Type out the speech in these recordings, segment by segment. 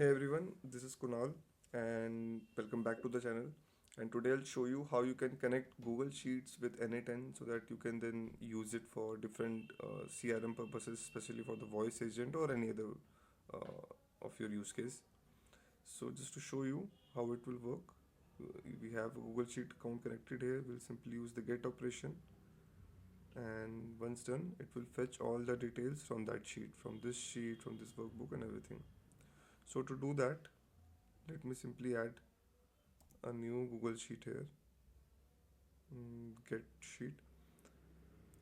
Hey everyone, this is Kunal and welcome back to the channel. And today I'll show you how you can connect Google Sheets with n8n so that you can then use it for different CRM purposes, especially for the voice agent or any other of your use case. So just to show you how it will work, we have a Google Sheet account connected here. We'll simply use the get operation, and once done, it will fetch all the details from that sheet, from this workbook and everything. So to do that, let me simply add a new Google Sheet here, get sheet,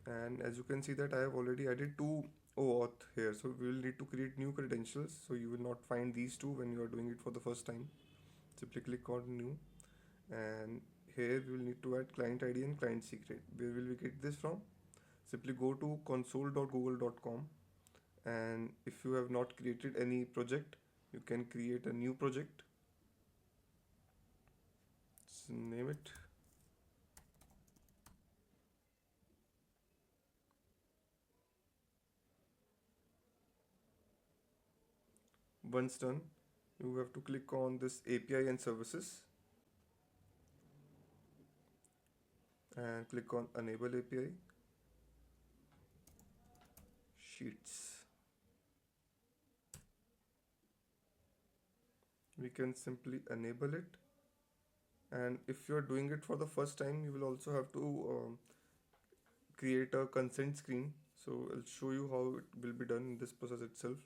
and as you can see that I have already added two OAuth here, so we will need to create new credentials, so you will not find these two when you are doing it for the first time. Simply click on new, and here we will need to add client ID and client secret. Where will we get this from? Simply go to console.google.com, and if you have not created any project, you can create a new project. Just name it. Once done, you have to click on this API and services and click on enable API sheets. We can simply enable it, and if you are doing it for the first time, you will also have to create a consent screen. So I'll show you how it will be done in this process itself.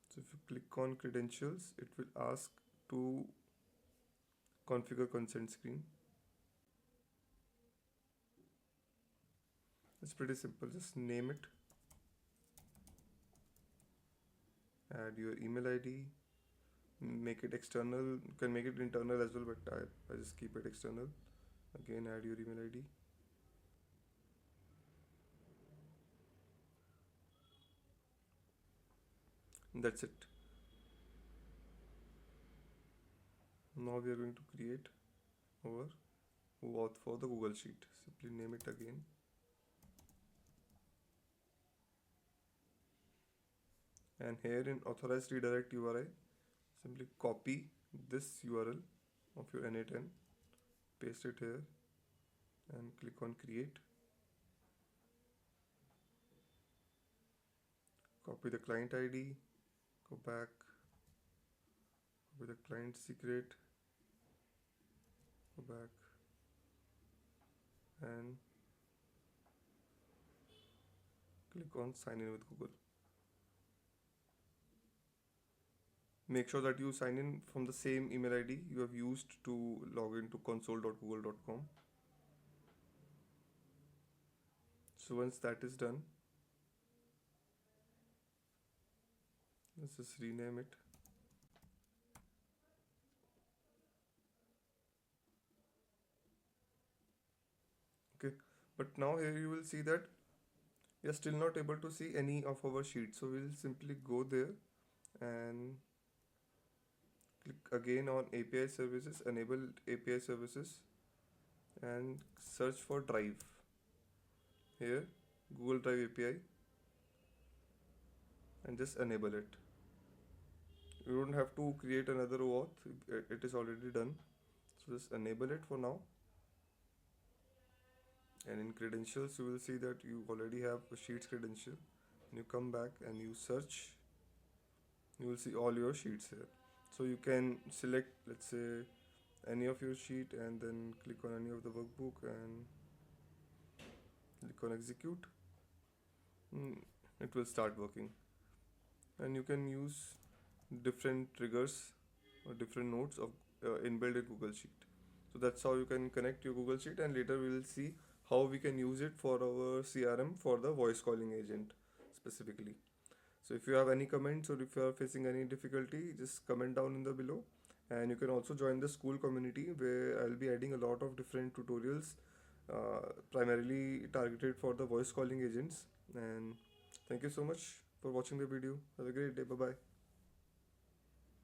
So if you click on credentials, it will ask to configure consent screen. It's pretty simple, just name it, add your email ID, make it external. You can make it internal as well, but I just keep it external. Again, add your email ID. And that's it. Now we are going to create our OAuth for the Google Sheet. Simply name it again. And here in authorized redirect URI, simply copy this URL of your n8n, paste it here, and click on create. Copy the client ID, go back, copy the client secret, go back, and click on sign in with Google. Make sure that you sign in from the same email ID you have used to log into console.google.com. So once that is done, let's just rename it. Okay, but now here you will see that we are still not able to see any of our sheets. So we'll simply go there and click again on API services, enable API services, and search for Drive. Here, Google Drive API, and just enable it. You don't have to create another OAuth, it is already done. So just enable it for now. And in credentials, you will see that you already have a Sheets credential. And you come back and you search, you will see all your sheets here. So you can select, let's say, any of your sheet and then click on any of the workbook and click on execute. It will start working, and you can use different triggers or different nodes of inbuilt in Google Sheet. So that's how you can connect your Google Sheet, and later we will see how we can use it for our CRM for the voice calling agent specifically. So if you have any comments or if you are facing any difficulty, just comment down in the below. And you can also join the school community where I'll be adding a lot of different tutorials, primarily targeted for the voice calling agents. And thank you so much for watching the video. Have a great day. Bye bye.